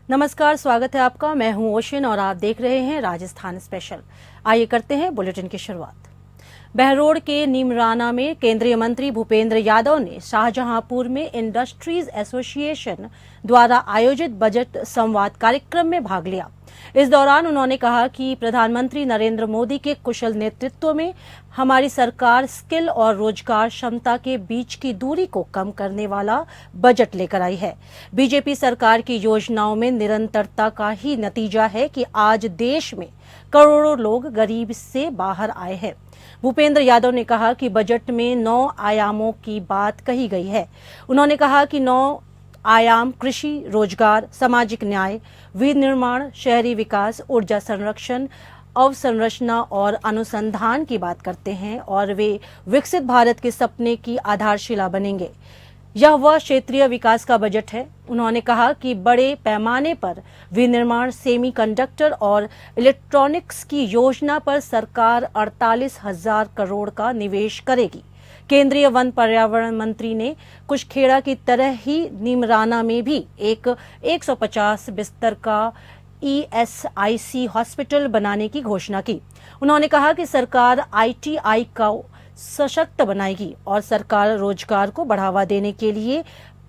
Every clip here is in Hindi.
नमस्कार, स्वागत है आपका। मैं हूं ओशिन और आप देख रहे हैं राजस्थान स्पेशल। आइए करते हैं बुलेटिन की शुरुआत। बहरोड के नीमराना में केंद्रीय मंत्री भूपेंद्र यादव ने शाहजहांपुर में इंडस्ट्रीज एसोसिएशन द्वारा आयोजित बजट संवाद कार्यक्रम में भाग लिया। इस दौरान उन्होंने कहा कि प्रधानमंत्री नरेंद्र मोदी के कुशल नेतृत्व में हमारी सरकार स्किल और रोजगार क्षमता के बीच की दूरी को कम करने वाला बजट लेकर आई है। बीजेपी सरकार की योजनाओं में निरंतरता का ही नतीजा है कि आज देश में करोड़ों लोग गरीबी से बाहर आए हैं। भूपेंद्र यादव ने कहा कि बजट में 9 आयामों की बात कही गई है। उन्होंने कहा कि 9 आयाम कृषि, रोजगार, सामाजिक न्याय, विनिर्माण, शहरी विकास, ऊर्जा संरक्षण, अवसंरचना और अनुसंधान की बात करते हैं और वे विकसित भारत के सपने की आधारशिला बनेंगे। यह वह क्षेत्रीय विकास का बजट है। उन्होंने कहा कि बड़े पैमाने पर विनिर्माण, सेमीकंडक्टर और इलेक्ट्रॉनिक्स की योजना पर सरकार 48,000 करोड़ का निवेश करेगी। केंद्रीय वन पर्यावरण मंत्री ने कुशखेड़ा की तरह ही नीमराना में भी एक 150 बिस्तर का ESIC हॉस्पिटल बनाने की घोषणा की। उन्होंने कहा कि सरकार ITI को सशक्त बनाएगी और सरकार रोजगार को बढ़ावा देने के लिए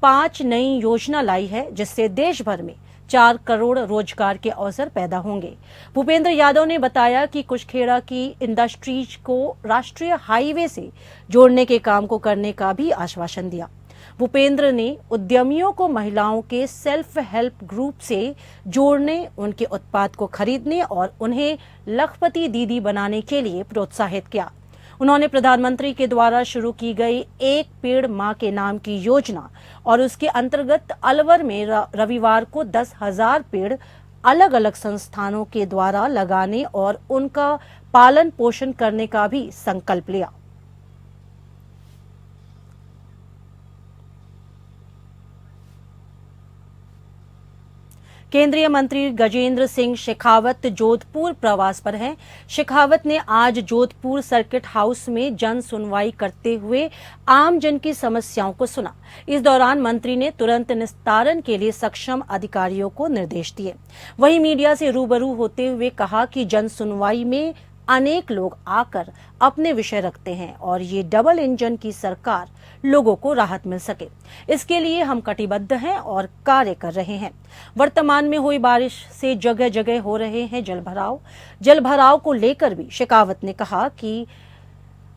5 नई योजना लाई है, जिससे देश भर में 4 करोड़ रोजगार के अवसर पैदा होंगे। भूपेंद्र यादव ने बताया कि कुशखेड़ा की इंडस्ट्रीज को राष्ट्रीय हाईवे से जोड़ने के काम को करने का भी आश्वासन दिया। भूपेंद्र ने उद्यमियों को महिलाओं के सेल्फ हेल्प ग्रुप से जोड़ने, उनके उत्पाद को खरीदने और उन्हें लखपति दीदी बनाने के लिए प्रोत्साहित किया। उन्होंने प्रधानमंत्री के द्वारा शुरू की गई एक पेड़ मां के नाम की योजना और उसके अंतर्गत अलवर में रविवार को 10,000 पेड़ अलग अलग संस्थानों के द्वारा लगाने और उनका पालन पोषण करने का भी संकल्प लिया। केंद्रीय मंत्री गजेंद्र सिंह शेखावत जोधपुर प्रवास पर हैं। शेखावत ने आज जोधपुर सर्किट हाउस में जन सुनवाई करते हुए आम जन की समस्याओं को सुना। इस दौरान मंत्री ने तुरंत निस्तारण के लिए सक्षम अधिकारियों को निर्देश दिए। वहीं मीडिया से रूबरू होते हुए कहा कि जन सुनवाई में अनेक लोग आकर अपने विषय रखते हैं और ये डबल इंजन की सरकार लोगों को राहत मिल सके, इसके लिए हम कटिबद्ध हैं और कार्य कर रहे हैं। वर्तमान में हुई बारिश से जगह जगह हो रहे हैं जलभराव को लेकर भी शेखावत ने कहा कि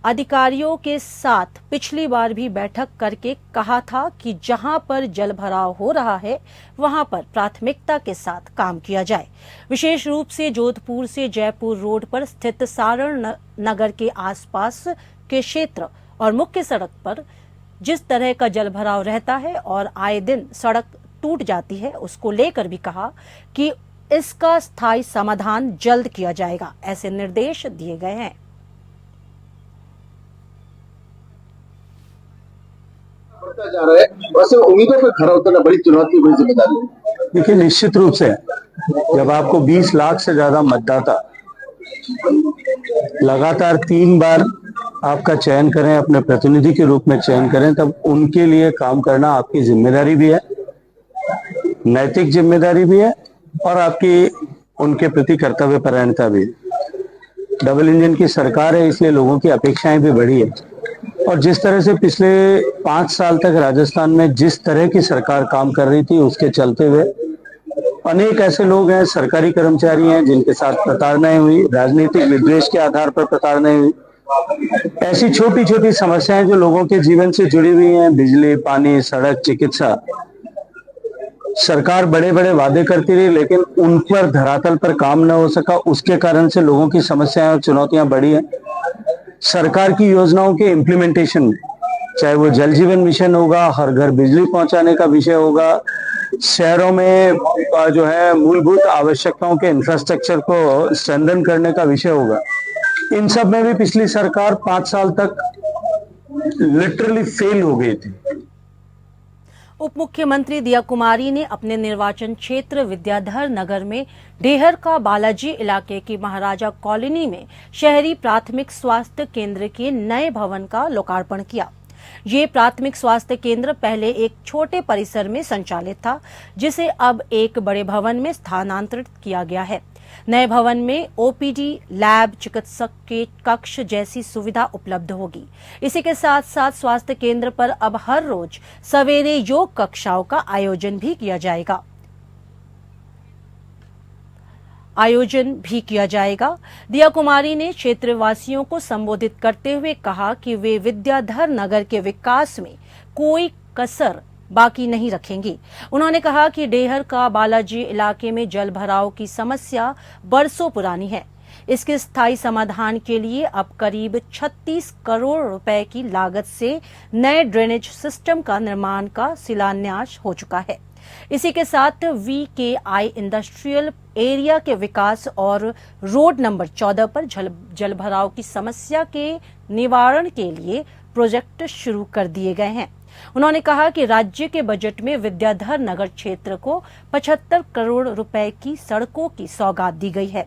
अधिकारियों के साथ पिछली बार भी बैठक करके कहा था कि जहां पर जलभराव हो रहा है वहां पर प्राथमिकता के साथ काम किया जाए। विशेष रूप से जोधपुर से जयपुर रोड पर स्थित सारण नगर के आसपास के क्षेत्र और मुख्य सड़क पर जिस तरह का जलभराव रहता है और आए दिन सड़क टूट जाती है, उसको लेकर भी कहा कि इसका स्थायी समाधान जल्द किया जाएगा। ऐसे निर्देश दिए गए हैं। जा रहा है, वैसे उम्मीदों पर खरा उतरना बड़ी चुनौती, बड़ी जिम्मेदारी है। देखिए, निश्चित रूप से जब आपको 20 लाख से ज्यादा मतदाता लगातार 3 बार आपका चयन करें, अपने प्रतिनिधि के रूप में चयन करें, तब उनके लिए काम करना आपकी जिम्मेदारी भी है, नैतिक जिम्मेदारी भी है और आपकी उनके प्रति कर्तव्य परायणता भी। डबल इंजन की सरकार है, इसलिए लोगों की अपेक्षाएं भी बढ़ी है और जिस तरह से पिछले 5 साल तक राजस्थान में जिस तरह की सरकार काम कर रही थी, उसके चलते हुए अनेक ऐसे लोग हैं, सरकारी कर्मचारी हैं, जिनके साथ प्रताड़नाएं हुई, राजनीतिक विद्वेष के आधार पर प्रताड़नाएं हुई। ऐसी छोटी छोटी समस्याएं जो लोगों के जीवन से जुड़ी हुई हैं, बिजली, पानी, सड़क, चिकित्सा, सरकार बड़े बड़े वादे करती रही लेकिन उन पर धरातल पर काम न हो सका। उसके कारण से लोगों की समस्याएं और चुनौतियां बढ़ी हैं। सरकार की योजनाओं के इम्प्लीमेंटेशन में, चाहे वो जल जीवन मिशन होगा, हर घर बिजली पहुंचाने का विषय होगा, शहरों में जो है मूलभूत आवश्यकताओं के इंफ्रास्ट्रक्चर को स्ट्रेंथन करने का विषय होगा, इन सब में भी पिछली सरकार 5 साल तक लिटरली फेल हो गई थी। उप मुख्यमंत्री दिया कुमारी ने अपने निर्वाचन क्षेत्र विद्याधर नगर में डेहर का बालाजी इलाके की महाराजा कॉलोनी में शहरी प्राथमिक स्वास्थ्य केंद्र के नए भवन का लोकार्पण किया। ये प्राथमिक स्वास्थ्य केंद्र पहले एक छोटे परिसर में संचालित था, जिसे अब एक बड़े भवन में स्थानांतरित किया गया है। नए भवन में ओपीडी, लैब, चिकित्सक के कक्ष जैसी सुविधा उपलब्ध होगी। इसी के साथ साथ स्वास्थ्य केंद्र पर अब हर रोज सवेरे योग कक्षाओं का आयोजन भी किया जाएगा। दिया कुमारी ने क्षेत्रवासियों को संबोधित करते हुए कहा कि वे विद्याधर नगर के विकास में कोई कसर बाकी नहीं रखेंगी। उन्होंने कहा कि डेहर का बालाजी इलाके में जल भराव की समस्या बरसों पुरानी है। इसके स्थायी समाधान के लिए अब करीब 36 करोड़ रुपए की लागत से नए ड्रेनेज सिस्टम का निर्माण का शिलान्यास हो चुका है। इसी के साथ VKI इंडस्ट्रियल एरिया के विकास और रोड नंबर 14 पर जल भराव की समस्या के निवारण के लिए प्रोजेक्ट शुरू कर दिए गए हैं। उन्होंने कहा कि राज्य के बजट में विद्याधर नगर क्षेत्र को 75 करोड़ रुपए की सड़कों की सौगात दी गई है।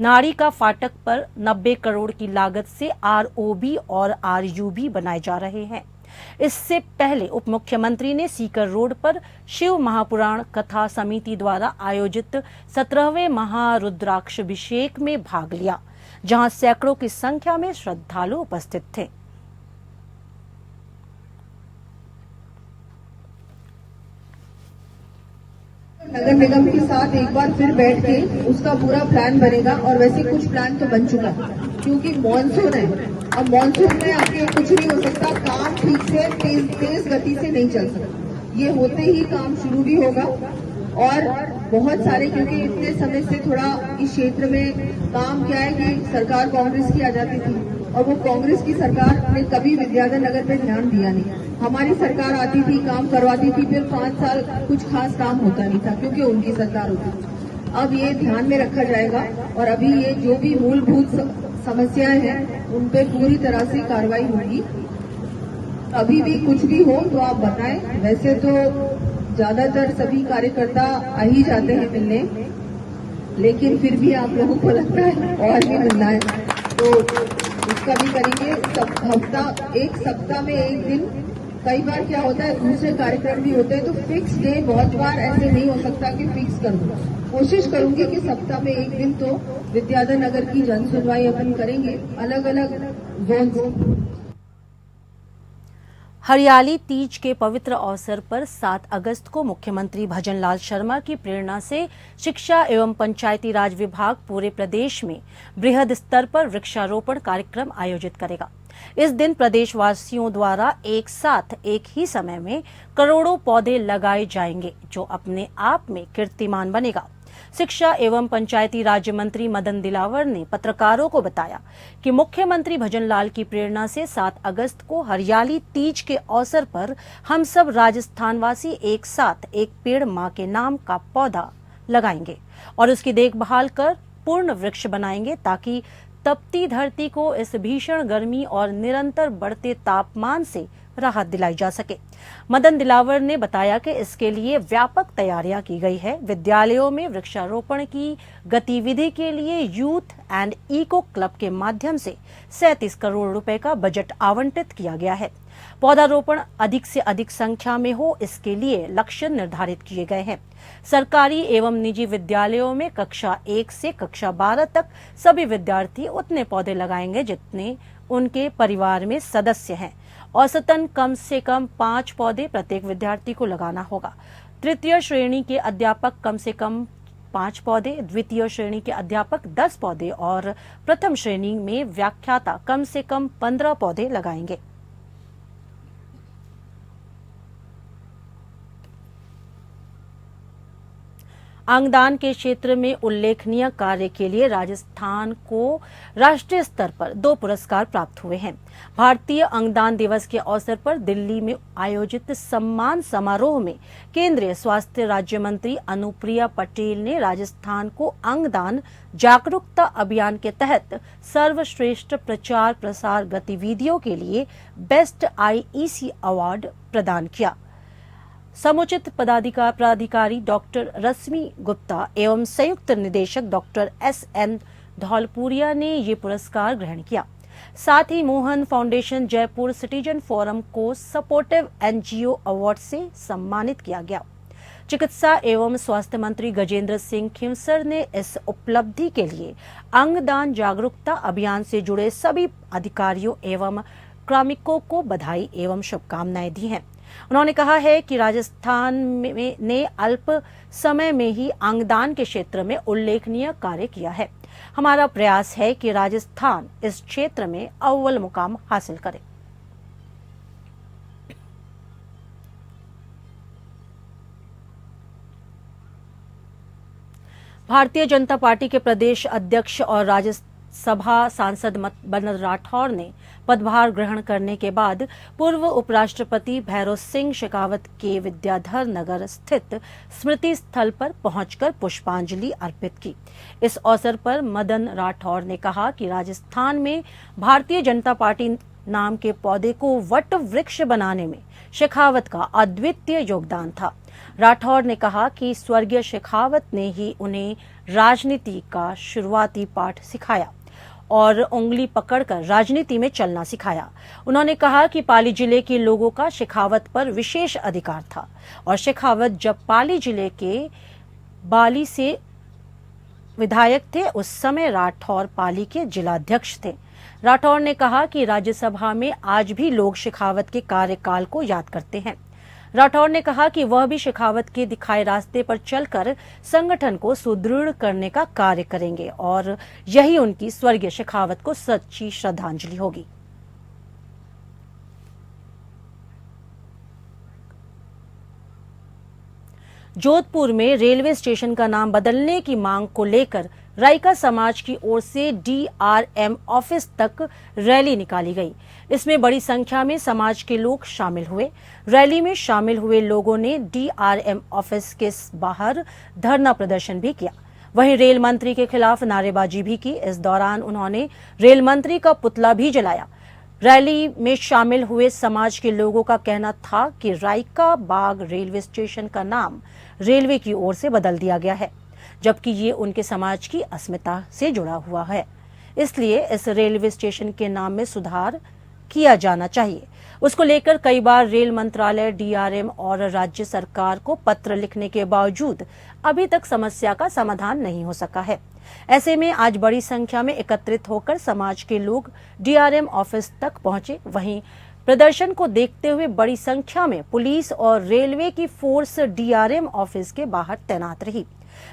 नाड़ी का फाटक पर 90 करोड़ की लागत से ROB और RUB बनाए जा रहे हैं। इससे पहले उप मुख्यमंत्री ने सीकर रोड पर शिव महापुराण कथा समिति द्वारा आयोजित 17वें महारुद्राक्षाभिषेक में भाग लिया, जहां सैकड़ों की संख्या में श्रद्धालु उपस्थित थे। नगर निगम के साथ एक बार फिर बैठ के उसका पूरा प्लान बनेगा और वैसे कुछ प्लान तो बन चुका है, क्योंकि मॉनसून है। अब मॉनसून में आपके कुछ नहीं हो सकता, काम ठीक से तेज गति से नहीं चल सकता। ये होते ही काम शुरू भी होगा और बहुत सारे, क्योंकि इतने समय से थोड़ा इस क्षेत्र में काम क्या है कि सरकार कांग्रेस की आ जाती थी और वो कांग्रेस की सरकार ने कभी विद्याधर नगर पे ध्यान दिया नहीं। हमारी सरकार आती थी, काम करवाती थी, फिर 5 साल कुछ खास काम होता नहीं था क्योंकि उनकी सरकार होती थी। अब ये ध्यान में रखा जाएगा और अभी ये जो भी मूलभूत समस्याएं हैं उन पे पूरी तरह से कार्रवाई होगी। अभी भी कुछ भी हो तो आप बताएं। वैसे तो ज्यादातर सभी कार्यकर्ता आ ही जाते हैं मिलने, लेकिन फिर भी आप लोगों को लगता है और भी मिलना है तो उसका भी करेंगे। एक सप्ताह में एक दिन, कई बार क्या होता है दूसरे कार्यक्रम भी होते हैं तो फिक्स डे बहुत बार ऐसे नहीं हो सकता कि फिक्स कर दूं। कोशिश करूंगी कि सप्ताह में एक दिन तो विद्याधर नगर की जन सुनवाई अपन करेंगे, अलग अलग जोन। हरियाली तीज के पवित्र अवसर पर 7 अगस्त को मुख्यमंत्री भजनलाल शर्मा की प्रेरणा से शिक्षा एवं पंचायती राज विभाग पूरे प्रदेश में बृहद स्तर पर वृक्षारोपण कार्यक्रम आयोजित करेगा। इस दिन प्रदेशवासियों द्वारा एक साथ एक ही समय में करोड़ों पौधे लगाए जाएंगे, जो अपने आप में कीर्तिमान बनेगा। शिक्षा एवं पंचायती राज्य मंत्री मदन दिलावर ने पत्रकारों को बताया कि मुख्यमंत्री भजनलाल की प्रेरणा से 7 अगस्त को हरियाली तीज के अवसर पर हम सब राजस्थानवासी एक साथ एक पेड़ मां के नाम का पौधा लगाएंगे और उसकी देखभाल कर पूर्ण वृक्ष बनाएंगे, ताकि तपती धरती को इस भीषण गर्मी और निरंतर बढ़ते तापमान से राहत दिलाई जा सके। मदन दिलावर ने बताया कि इसके लिए व्यापक तैयारियां की गई है। विद्यालयों में वृक्षारोपण की गतिविधि के लिए यूथ एंड इको क्लब के माध्यम से 37 करोड़ रुपए का बजट आवंटित किया गया है। पौधारोपण अधिक से अधिक संख्या में हो, इसके लिए लक्ष्य निर्धारित किए गए हैं। सरकारी एवं निजी विद्यालयों में कक्षा 1 से कक्षा 12 तक सभी विद्यार्थी उतने पौधे लगाएंगे जितने उनके परिवार में सदस्य हैं। औसतन कम से कम 5 पौधे प्रत्येक विद्यार्थी को लगाना होगा। तृतीय श्रेणी के अध्यापक कम से कम 5 पौधे, द्वितीय श्रेणी के अध्यापक 10 पौधे और प्रथम श्रेणी में व्याख्याता कम से कम 15 पौधे लगाएंगे। अंगदान के क्षेत्र में उल्लेखनीय कार्य के लिए राजस्थान को राष्ट्रीय स्तर पर 2 पुरस्कार प्राप्त हुए हैं। भारतीय अंगदान दिवस के अवसर पर दिल्ली में आयोजित सम्मान समारोह में केंद्रीय स्वास्थ्य राज्य मंत्री अनुप्रिया पटेल ने राजस्थान को अंगदान जागरूकता अभियान के तहत सर्वश्रेष्ठ प्रचार प्रसार गतिविधियों के लिए बेस्ट IEC अवार्ड प्रदान किया। समुचित पदाधिकारी डॉक्टर रश्मि गुप्ता एवं संयुक्त निदेशक डॉक्टर SN धौलपुरिया ने ये पुरस्कार ग्रहण किया। साथ ही Mohan Foundation Jaipur Citizen Forum को सपोर्टिव एनजीओ अवार्ड से सम्मानित किया गया। चिकित्सा एवं स्वास्थ्य मंत्री गजेंद्र सिंह खिंवसर ने इस उपलब्धि के लिए अंगदान जागरूकता अभियान से जुड़े सभी अधिकारियों एवं कार्मिकों को बधाई एवं शुभकामनाएं दी हैं। उन्होंने कहा है कि राजस्थान ने अल्प समय में ही अंगदान के क्षेत्र में उल्लेखनीय कार्य किया है। हमारा प्रयास है कि राजस्थान इस क्षेत्र में अव्वल मुकाम हासिल करे। भारतीय जनता पार्टी के प्रदेश अध्यक्ष और राज्यसभा सांसद मदन राठौर ने पदभार ग्रहण करने के बाद पूर्व उपराष्ट्रपति भैरों सिंह शेखावत के विद्याधर नगर स्थित स्मृति स्थल पर पहुंचकर पुष्पांजलि अर्पित की। इस अवसर पर मदन राठौर ने कहा कि राजस्थान में भारतीय जनता पार्टी नाम के पौधे को वट वृक्ष बनाने में शेखावत का अद्वितीय योगदान था। राठौर ने कहा कि स्वर्गीय शेखावत ने ही उन्हें राजनीति का शुरुआती पाठ सिखाया और उंगली पकड़कर राजनीति में चलना सिखाया। उन्होंने कहा कि पाली जिले के लोगों का शेखावत पर विशेष अधिकार था और शेखावत जब पाली जिले के बाली से विधायक थे उस समय राठौर पाली के जिलाध्यक्ष थे। राठौर ने कहा कि राज्यसभा में आज भी लोग शेखावत के कार्यकाल को याद करते हैं। राठौर ने कहा कि वह भी शेखावत के दिखाए रास्ते पर चलकर संगठन को सुदृढ़ करने का कार्य करेंगे और यही उनकी स्वर्गीय शेखावत को सच्ची श्रद्धांजलि होगी। जोधपुर में रेलवे स्टेशन का नाम बदलने की मांग को लेकर राइका समाज की ओर से डीआरएम ऑफिस तक रैली निकाली गई। इसमें बड़ी संख्या में समाज के लोग शामिल हुए। रैली में शामिल हुए लोगों ने डीआरएम ऑफिस के बाहर धरना प्रदर्शन भी किया। वहीं रेल मंत्री के खिलाफ नारेबाजी भी की। इस दौरान उन्होंने रेल मंत्री का पुतला भी जलाया। रैली में शामिल हुए समाज के लोगों का कहना था कि राइका बाग रेलवे स्टेशन का नाम रेलवे की ओर से बदल दिया गया है, जबकि ये उनके समाज की अस्मिता से जुड़ा हुआ है। इसलिए इस रेलवे स्टेशन के नाम में सुधार किया जाना चाहिए। उसको लेकर कई बार रेल मंत्रालय, डीआरएम और राज्य सरकार को पत्र लिखने के बावजूद अभी तक समस्या का समाधान नहीं हो सका है। ऐसे में आज बड़ी संख्या में एकत्रित होकर समाज के लोग डीआरएम ऑफिस तक पहुंचे। वहीं प्रदर्शन को देखते हुए बड़ी संख्या में पुलिस और रेलवे की फोर्स डीआरएम ऑफिस के बाहर तैनात रही।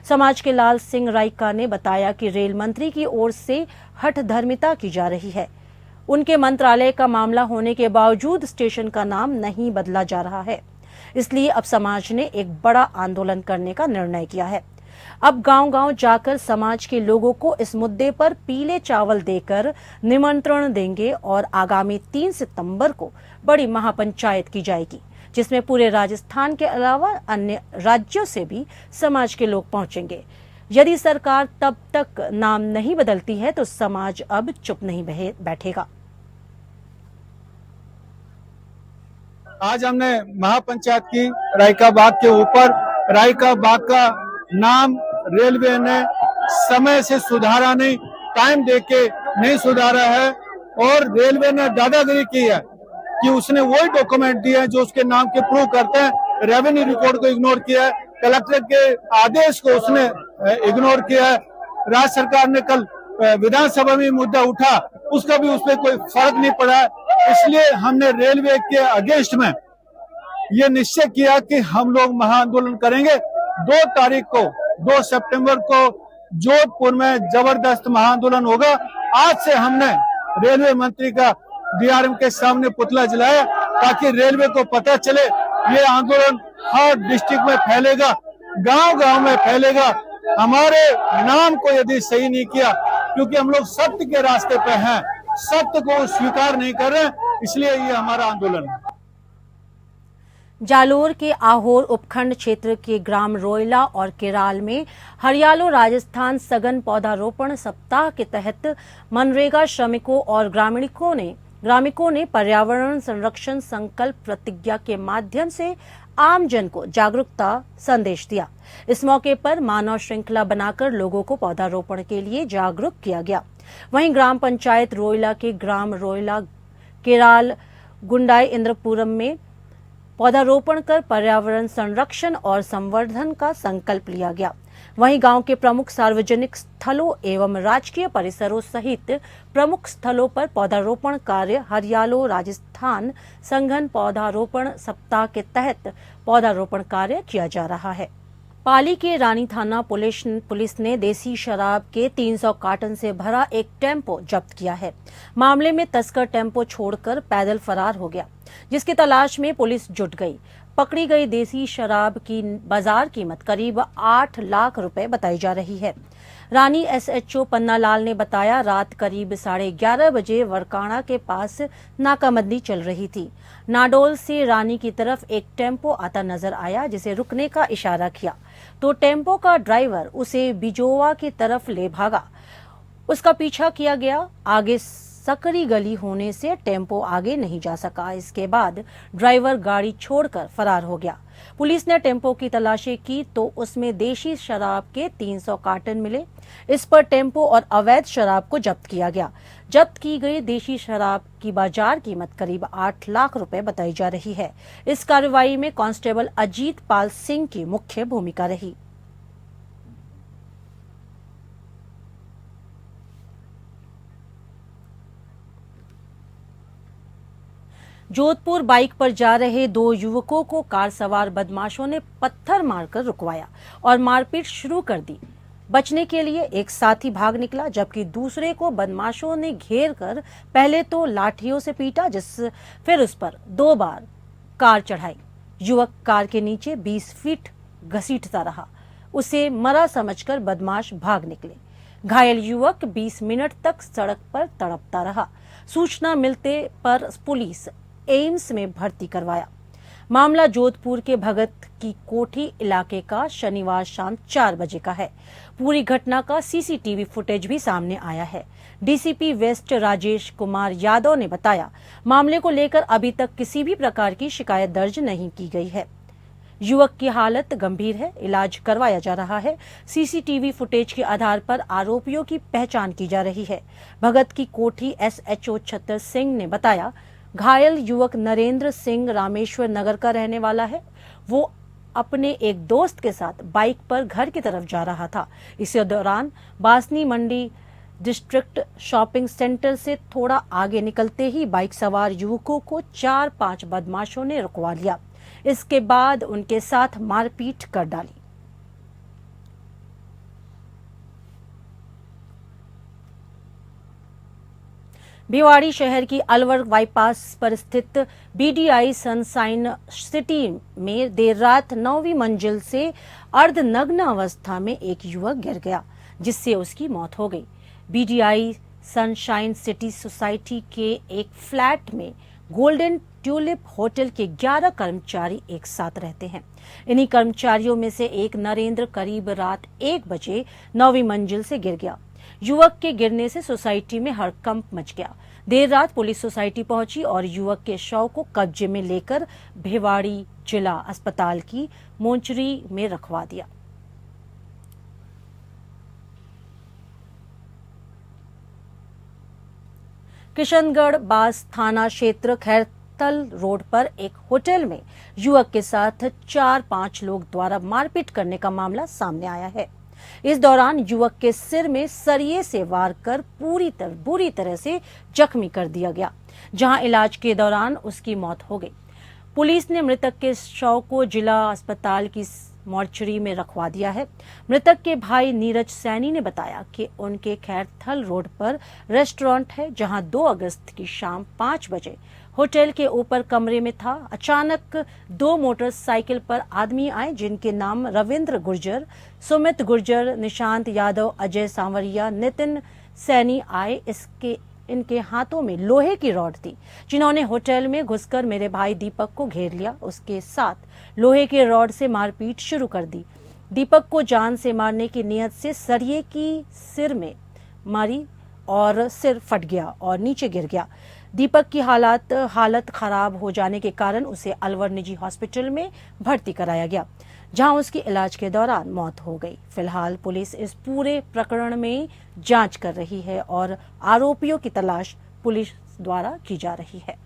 समाज के लाल सिंह राइका ने बताया कि रेल मंत्री की ओर से हठधर्मिता की जा रही है। उनके मंत्रालय का मामला होने के बावजूद स्टेशन का नाम नहीं बदला जा रहा है। इसलिए अब समाज ने एक बड़ा आंदोलन करने का निर्णय किया है। अब गांव-गांव जाकर समाज के लोगों को इस मुद्दे पर पीले चावल देकर निमंत्रण देंगे और आगामी 3 सितंबर को बड़ी महापंचायत की जाएगी, जिसमें पूरे राजस्थान के अलावा अन्य राज्यों से भी समाज के लोग पहुंचेंगे। यदि सरकार तब तक नाम नहीं बदलती है तो समाज अब चुप नहीं बैठेगा। आज हमने महापंचायत की राइका बाग के ऊपर। राइका बाग का नाम रेलवे ने समय से सुधारा नहीं, टाइम देके नहीं सुधारा है और रेलवे ने दादागिरी की है कि उसने वही डॉक्यूमेंट दिए हैं जो उसके नाम के प्रूव करते हैं। रेवेन्यू रिकॉर्ड को इग्नोर किया है, कलेक्टर के आदेश को उसने इग्नोर किया है। राज्य सरकार ने कल विधानसभा में मुद्दा उठा, उसका भी उस पर कोई फर्क नहीं पड़ा है। इसलिए हमने रेलवे के अगेंस्ट में ये निश्चय किया कि हम लोग महाआंदोलन करेंगे। 2 तारीख को 2 सितंबर को जोधपुर में जबरदस्त महाआंदोलन होगा। आज से हमने रेलवे मंत्री का डीआरएम के सामने पुतला जलाया ताकि रेलवे को पता चले ये आंदोलन हर डिस्ट्रिक्ट में फैलेगा, गांव-गांव में फैलेगा। हमारे नाम को यदि सही नहीं किया, क्योंकि हम लोग सत्य के रास्ते पे हैं, सत्य को स्वीकार नहीं कर रहे, इसलिए ये हमारा आंदोलन है। जालोर के आहोर उपखंड क्षेत्र के ग्राम रोयला और केराल में हरियालो राजस्थान सघन पौधारोपण सप्ताह के तहत मनरेगा श्रमिकों और ग्रामीणों ने पर्यावरण संरक्षण संकल्प प्रतिज्ञा के माध्यम से आम जन को जागरूकता संदेश दिया। इस मौके पर मानव श्रृंखला बनाकर लोगों को पौधारोपण के लिए जागरूक किया गया। वहीं ग्राम पंचायत रोइला के ग्राम रोइला केराल गुंडाई इंद्रपुरम में पौधारोपण कर पर्यावरण संरक्षण और संवर्धन का संकल्प लिया गया। वहीं गांव के प्रमुख सार्वजनिक स्थलों एवं राजकीय परिसरों सहित प्रमुख स्थलों पर पौधारोपण कार्य हरियालो राजस्थान संघन पौधारोपण सप्ताह के तहत पौधारोपण कार्य किया जा रहा है। पाली के रानी थाना पुलिस ने देसी शराब के 300 कार्टन से भरा एक टेम्पो जब्त किया है। मामले में तस्कर टेम्पो छोड़कर पैदल फरार हो गया, जिसकी तलाश में पुलिस जुट गई। पकड़ी गई देसी शराब की बाजार कीमत करीब 8 लाख रुपए बताई जा रही है। रानी SHO पन्नालाल ने बताया, रात करीब 11:30 बजे वरकाणा के पास नाकाबंदी चल रही थी। नाडोल से रानी की तरफ एक टेम्पो आता नजर आया, जिसे रुकने का इशारा किया तो टेम्पो का ड्राइवर उसे बिजोवा की तरफ ले भागा। उसका पीछा किया गया। आगे सकरी गली होने से टेम्पो आगे नहीं जा सका। इसके बाद ड्राइवर गाड़ी छोड़कर फरार हो गया। पुलिस ने टेम्पो की तलाशी की तो उसमें देशी शराब के 300 कार्टन मिले। इस पर टेम्पो और अवैध शराब को जब्त किया गया। जब्त की गई देशी शराब की बाजार कीमत करीब 8 लाख रुपए बताई जा रही है। इस कार्रवाई में कांस्टेबल अजीत पाल सिंह की मुख्य भूमिका रही। जोधपुर बाइक पर जा रहे 2 युवकों को कार सवार बदमाशों ने पत्थर मारकर रुकवाया और मारपीट शुरू कर दी। बचने के लिए एक साथी भाग निकला, जबकि दूसरे को बदमाशों ने घेर कर पहले तो लाठियों से पीटा, फिर उस पर 2 बार कार चढ़ाई। युवक कार के नीचे 20 फीट घसीटता रहा। उसे मरा समझकर बदमाश भाग निकले। घायल युवक 20 मिनट तक सड़क पर तड़पता रहा। सूचना मिलते पर पुलिस एम्स में भर्ती करवाया। मामला जोधपुर के भगत की कोठी इलाके का शनिवार शाम 4 बजे का है। पूरी घटना का CCTV फुटेज भी सामने आया है। DCP वेस्ट राजेश कुमार यादव ने बताया, मामले को लेकर अभी तक किसी भी प्रकार की शिकायत दर्ज नहीं की गई है। युवक की हालत गंभीर है, इलाज करवाया जा रहा है। CCTV फुटेज के आधार पर आरोपियों की पहचान की जा रही है। भगत की कोठी SHO छतर सिंह ने बताया, घायल युवक नरेंद्र सिंह रामेश्वर नगर का रहने वाला है। वो अपने एक दोस्त के साथ बाइक पर घर की तरफ जा रहा था। इसी दौरान बासनी मंडी डिस्ट्रिक्ट शॉपिंग सेंटर से थोड़ा आगे निकलते ही बाइक सवार युवकों को 4-5 बदमाशों ने रुकवा लिया। इसके बाद उनके साथ मारपीट कर डाली। भिवाड़ी शहर की अलवर बाईपास पर स्थित BDI सनशाइन सिटी में देर रात 9वीं मंजिल से अर्धनग्न अवस्था में एक युवक गिर गया, जिससे उसकी मौत हो गई। BDI सनशाइन सिटी सोसाइटी के एक फ्लैट में गोल्डन ट्यूलिप होटल के 11 कर्मचारी एक साथ रहते हैं। इन्हीं कर्मचारियों में से एक नरेंद्र करीब रात 1 बजे 9वीं मंजिल से गिर गया। युवक के गिरने से सोसाइटी में हड़कंप मच गया। देर रात पुलिस सोसाइटी पहुंची और युवक के शव को कब्जे में लेकर भिवाड़ी जिला अस्पताल की मोर्चरी में रखवा दिया। किशनगढ़ बास थाना क्षेत्र खैरतल रोड पर एक होटल में युवक के साथ 4-5 लोग द्वारा मारपीट करने का मामला सामने आया है। इस दौरान युवक के सिर में सरिये से वार कर बुरी तरह से जख्मी कर दिया गया, जहां इलाज के दौरान उसकी मौत हो गई। पुलिस ने मृतक के शव को जिला अस्पताल की मोर्चरी में रखवा दिया है। मृतक के भाई नीरज सैनी ने बताया कि उनके खैरथल रोड पर रेस्टोरेंट है, जहां 2 अगस्त की शाम 5 बजे होटल के ऊपर कमरे में था। अचानक 2 मोटरसाइकिल पर आदमी आए, जिनके नाम रविंद्र गुर्जर, सुमित गुर्जर, निशांत यादव, अजय सांवरिया, नितिन सैनी आए। इनके हाथों में लोहे की रॉड थी, जिन्होंने होटल में घुसकर मेरे भाई दीपक को घेर लिया। उसके साथ लोहे के रॉड से मारपीट शुरू कर दी। दीपक को जान से मारने की नियत से सरिये की सिर में मारी और सिर फट गया और नीचे गिर गया। दीपक की हालत खराब हो जाने के कारण उसे अलवर निजी हॉस्पिटल में भर्ती कराया गया, जहां उसकी इलाज के दौरान मौत हो गई। फिलहाल पुलिस इस पूरे प्रकरण में जांच कर रही है और आरोपियों की तलाश पुलिस द्वारा की जा रही है।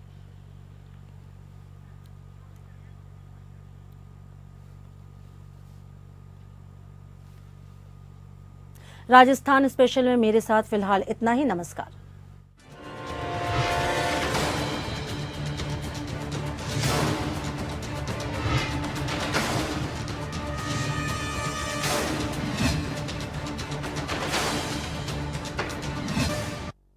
राजस्थान स्पेशल में मेरे साथ फिलहाल इतना ही। नमस्कार।